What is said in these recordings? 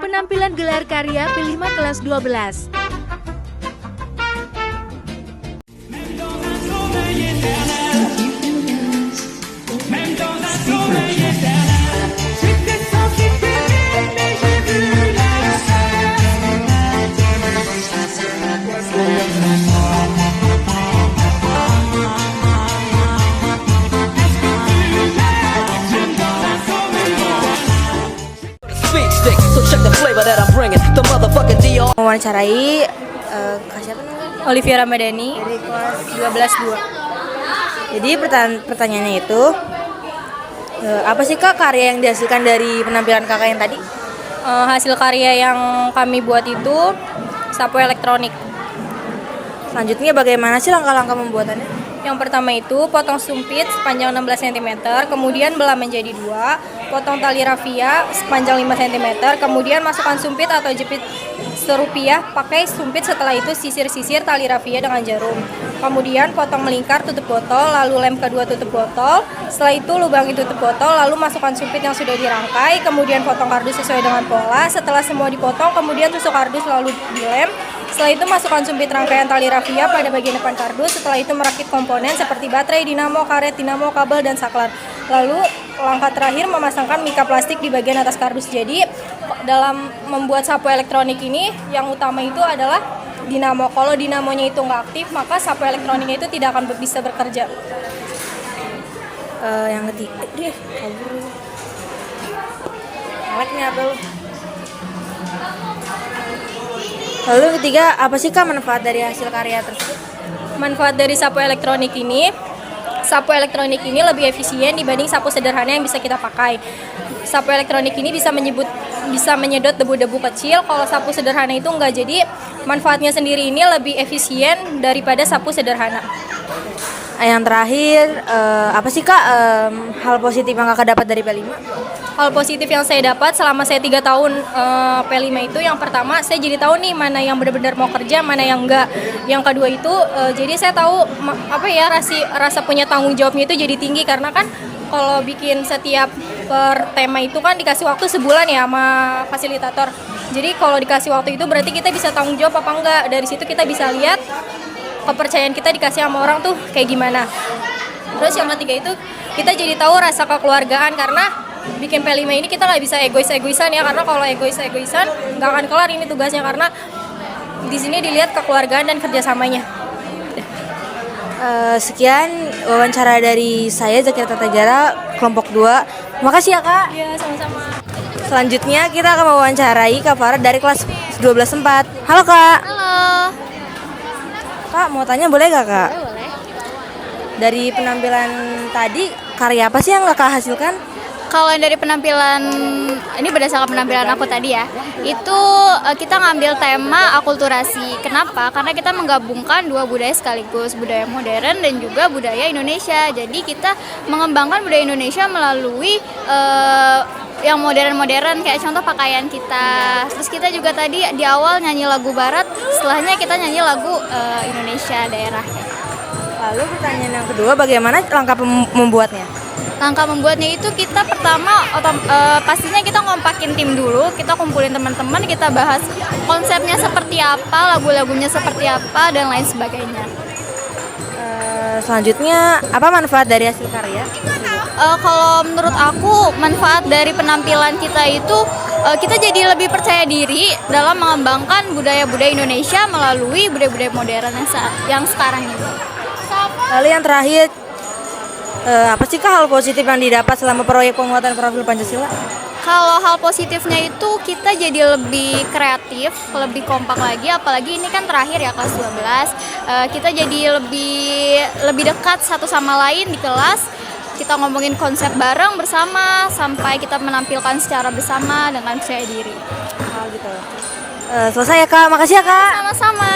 Penampilan gelar karya P5 kelas 12. Mewawancarai siapa namanya? Olivia Ramadhani Dari kelas 12 2. Jadi pertanyaannya itu apa sih Kak karya yang dihasilkan dari penampilan Kakak yang tadi? Hasil karya yang kami buat itu sapu elektronik. Selanjutnya bagaimana sih langkah-langkah pembuatannya? Yang pertama itu potong sumpit sepanjang 16 cm, kemudian belah menjadi 2, potong tali rafia sepanjang 5 cm, kemudian masukkan sumpit atau jepit serupiah, pakai sumpit, setelah itu sisir-sisir tali rafia dengan jarum. Kemudian potong melingkar tutup botol, lalu lem kedua tutup botol, setelah itu lubangi tutup botol, lalu masukkan sumpit yang sudah dirangkai, kemudian potong kardus sesuai dengan pola, setelah semua dipotong, kemudian tusuk kardus lalu dilem. Setelah itu masukkan sumpit rangkaian tali rafia pada bagian depan kardus. Setelah itu merakit komponen seperti baterai, dinamo, karet, dinamo, kabel, dan saklar. Lalu langkah terakhir memasangkan mika plastik di bagian atas kardus. Jadi dalam membuat sapu elektronik ini yang utama itu adalah dinamo. Kalau dinamonya itu nggak aktif, maka sapu elektroniknya itu tidak akan bisa bekerja. Yang ketiga, kabur. Meleknya apa lu? Lalu yang ketiga, apa sih Kak manfaat dari hasil karya tersebut? Manfaat dari sapu elektronik ini lebih efisien dibanding sapu sederhana yang bisa kita pakai. Sapu elektronik ini bisa menyedot debu-debu kecil. Kalau sapu sederhana itu enggak, jadi manfaatnya sendiri ini lebih efisien daripada sapu sederhana. Yang terakhir, apa sih Kak hal positif yang Kakak dapat dari P5? Hal positif yang saya dapat selama saya 3 tahun P5 itu, yang pertama saya jadi tahu nih mana yang benar-benar mau kerja, mana yang enggak. Yang kedua itu jadi saya tahu rasa punya tanggung jawabnya itu jadi tinggi, karena kan kalau bikin setiap per tema itu kan dikasih waktu sebulan ya sama fasilitator. Jadi kalau dikasih waktu itu berarti kita bisa tanggung jawab apa enggak. Dari situ kita bisa lihat kepercayaan kita dikasih sama orang tuh kayak gimana. Terus yang ketiga itu kita jadi tahu rasa kekeluargaan, karena bikin P5 ini kita nggak bisa egois-egoisan ya, karena kalau egois-egoisan nggak akan kelar ini tugasnya, karena di sini dilihat kekeluargaan dan kerjasamanya. Sekian wawancara dari saya Zakira Tatajara kelompok 2. Makasih ya Kak. Iya, sama-sama. Selanjutnya kita akan mewawancarai Kak Farah dari kelas 12 4. Halo Kak. Halo. Kak mau tanya boleh gak Kak? Boleh. Dari penampilan tadi karya apa sih yang Kakak hasilkan? Kalau dari penampilan, ini berdasarkan penampilan aku tadi ya, itu kita ngambil tema akulturasi. Kenapa? Karena kita menggabungkan dua budaya sekaligus, budaya modern dan juga budaya Indonesia. Jadi kita mengembangkan budaya Indonesia melalui yang modern-modern, kayak contoh pakaian kita. Terus kita juga tadi di awal nyanyi lagu barat, setelahnya kita nyanyi lagu Indonesia daerah. Lalu pertanyaan yang kedua, bagaimana langkah membuatnya? Langkah membuatnya itu kita pertama pastinya kita ngompakin tim dulu, kita kumpulin teman-teman, kita bahas konsepnya seperti apa, lagu-lagunya seperti apa, dan lain sebagainya. Selanjutnya, apa manfaat dari hasil karya? Kalau menurut aku manfaat dari penampilan kita itu kita jadi lebih percaya diri dalam mengembangkan budaya-budaya Indonesia melalui budaya-budaya modern yang sekarang ini. Lalu yang terakhir, apa sih Kak hal positif yang didapat selama proyek penguatan profil Pancasila? Kalau hal positifnya itu kita jadi lebih kreatif, lebih kompak lagi, apalagi ini kan terakhir ya kelas 12. Kita jadi lebih dekat satu sama lain di kelas. Kita ngomongin konsep bareng bersama sampai kita menampilkan secara bersama dengan percaya diri. Oh gitu. Selesai ya Kak, makasih ya Kak. Sama-sama.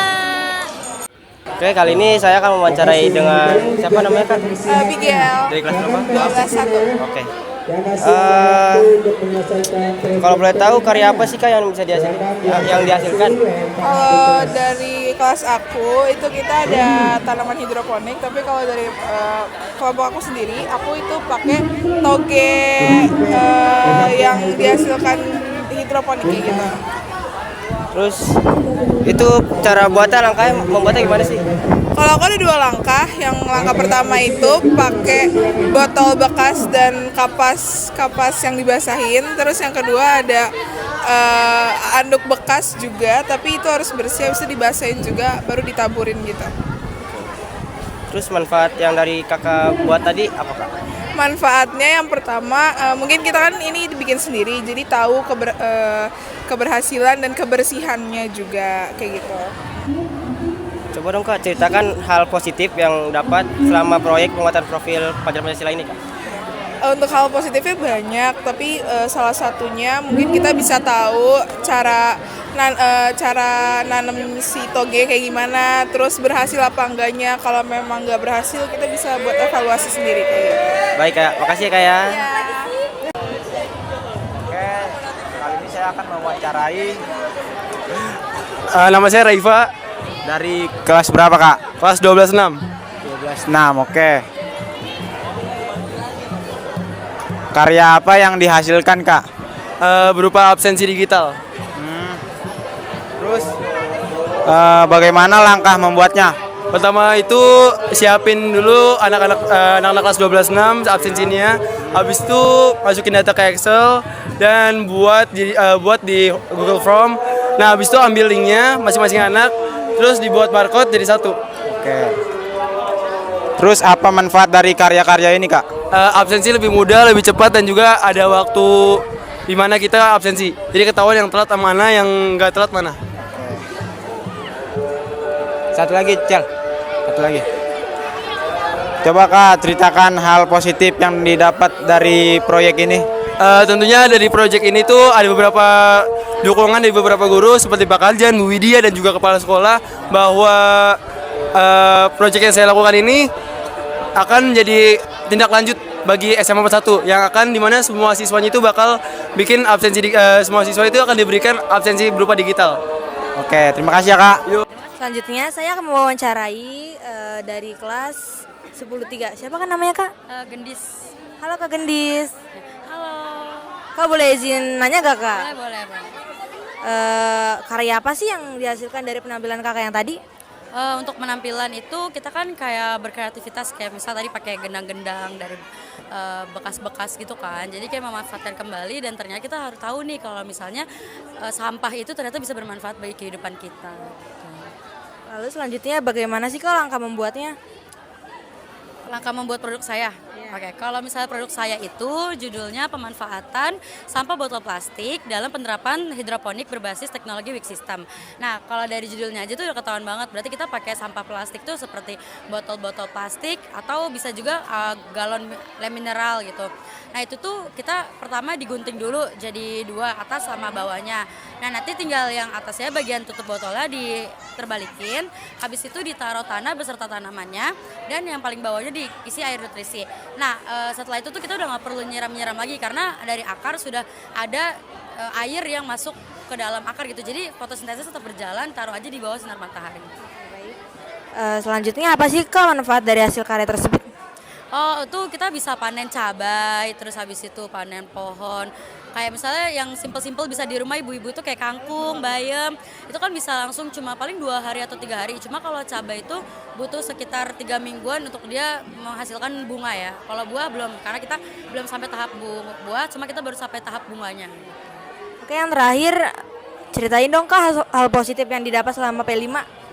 Oke, kali ini saya akan mewawancarai dengan siapa namanya Kak? Abigail. Dari kelas berapa? 12 1. Oke. Kalau boleh tahu karya apa sih Kak yang bisa dihasilkan? Yang dihasilkan? Kalau dari kelas aku itu kita ada tanaman hidroponik, tapi kalau dari kelompok aku sendiri, aku itu pakai toge yang dihasilkan hidroponik kayak gitu. Terus itu cara buatnya, langkahnya membuatnya gimana sih? Kalau aku ada 2 langkah. Yang langkah pertama itu pakai botol bekas dan kapas yang dibasahin. Terus yang kedua ada anduk bekas juga, tapi itu harus bersih, bisa dibasahin juga, baru ditaburin gitu. Terus manfaat yang dari kakak buat tadi apa kak? Manfaatnya yang pertama, mungkin kita kan ini dibikin sendiri, jadi tahu keberhasilan dan kebersihannya juga kayak gitu. Coba dong kak ceritakan hal positif yang dapat selama proyek penguatan profil pelajar Pancasila ini kak. Untuk hal positifnya banyak, tapi salah satunya mungkin kita bisa tahu cara nanam si toge kayak gimana, terus berhasil apa enggaknya. Kalau memang nggak berhasil, kita bisa buat evaluasi sendiri kayak gitu. Baik kak, makasih ya kak ya. Oke, kali ini saya akan mewawancarai. Nama saya Raifa. Dari kelas berapa kak? Kelas 12-6. 12-6, oke. Karya apa yang dihasilkan kak? Berupa absensi digital. Terus bagaimana langkah membuatnya? Pertama itu siapin dulu anak-anak kelas 12-6 absensinya. Habis itu masukin data ke Excel dan buat di Google Form. Nah, habis itu ambil linknya masing-masing anak, terus dibuat barcode jadi satu. Oke. Terus apa manfaat dari karya-karya ini kak? Absensi lebih mudah, lebih cepat, dan juga ada waktu di mana kita absensi. Jadi ketahuan yang telat mana, yang nggak telat mana. Satu lagi, Cel. Satu lagi. Coba kak ceritakan hal positif yang didapat dari proyek ini. Tentunya dari proyek ini tuh ada beberapa dukungan dari beberapa guru seperti Pak Kaljan, Bu Widya, dan juga kepala sekolah bahwa proyek yang saya lakukan ini akan jadi tindak lanjut bagi SMA 41 yang akan dimana semua siswanya itu bakal bikin absensi semua siswa itu akan diberikan absensi berupa digital. Oke, terima kasih ya kak. Selanjutnya saya akan mewawancarai dari kelas 10-3. Siapa kan namanya kak? Gendis. Halo kak Gendis. Halo. Kak boleh izin nanya gak kak? Boleh. Karya apa sih yang dihasilkan dari penampilan kakak yang tadi? Untuk penampilan itu kita kan kayak berkreativitas, kayak misal tadi pakai gendang-gendang dari bekas-bekas gitu kan. Jadi kayak memanfaatkan kembali, dan ternyata kita harus tahu nih kalau misalnya sampah itu ternyata bisa bermanfaat bagi kehidupan kita. Lalu selanjutnya bagaimana sih kak langkah membuatnya? Langkah membuat produk saya. Oke, kalau misalnya produk saya itu judulnya pemanfaatan sampah botol plastik dalam penerapan hidroponik berbasis teknologi Wick System. Nah, kalau dari judulnya aja tuh udah ketahuan banget. Berarti kita pakai sampah plastik tuh seperti botol-botol plastik atau bisa juga galon mineral gitu. Nah, itu tuh kita pertama digunting dulu jadi 2, atas sama bawahnya. Nah, nanti tinggal yang atasnya bagian tutup botolnya diterbalikin, habis itu ditaruh tanah beserta tanamannya, dan yang paling bawahnya diisi air nutrisi. Nah, setelah itu tuh kita udah nggak perlu nyiram-nyiram lagi karena dari akar sudah ada air yang masuk ke dalam akar gitu. Jadi fotosintesis tetap berjalan, taruh aja di bawah sinar matahari. Selanjutnya apa sih kak manfaat dari hasil karya tersebut? Oh, itu kita bisa panen cabai, terus habis itu panen pohon. Kayak misalnya yang simpel-simpel bisa di rumah ibu-ibu tuh kayak kangkung, bayam. Itu kan bisa langsung cuma paling 2 hari atau 3 hari. Cuma kalau cabai itu butuh sekitar 3 mingguan untuk dia menghasilkan bunga ya. Kalau buah belum, karena kita belum sampai tahap buah, cuma kita baru sampai tahap bunganya. Oke, yang terakhir ceritain dong kak hal positif yang didapat selama P5.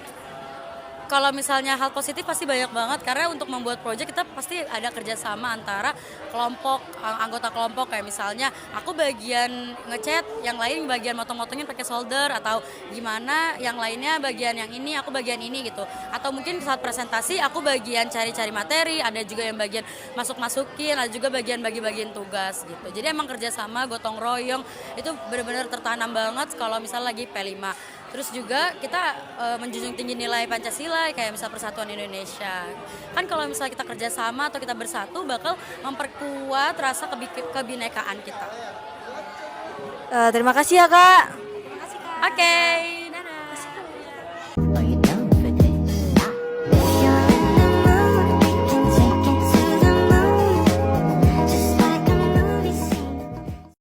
Kalau misalnya hal positif pasti banyak banget, karena untuk membuat proyek kita pasti ada kerjasama antara kelompok, anggota kelompok. Kayak misalnya aku bagian ngecat, yang lain bagian motong-motongin pakai solder, atau gimana yang lainnya bagian yang ini, aku bagian ini gitu. Atau mungkin saat presentasi aku bagian cari-cari materi, ada juga yang bagian masuk-masukin, ada juga bagian bagi-bagiin tugas gitu. Jadi emang kerjasama, gotong royong itu benar-benar tertanam banget kalau misalnya lagi P5. Terus juga kita menjunjung tinggi nilai Pancasila, kayak misal Persatuan Indonesia. Kan kalau misalnya kita kerjasama atau kita bersatu bakal memperkuat rasa kebinekaan kita. Terima kasih ya kak. Oke.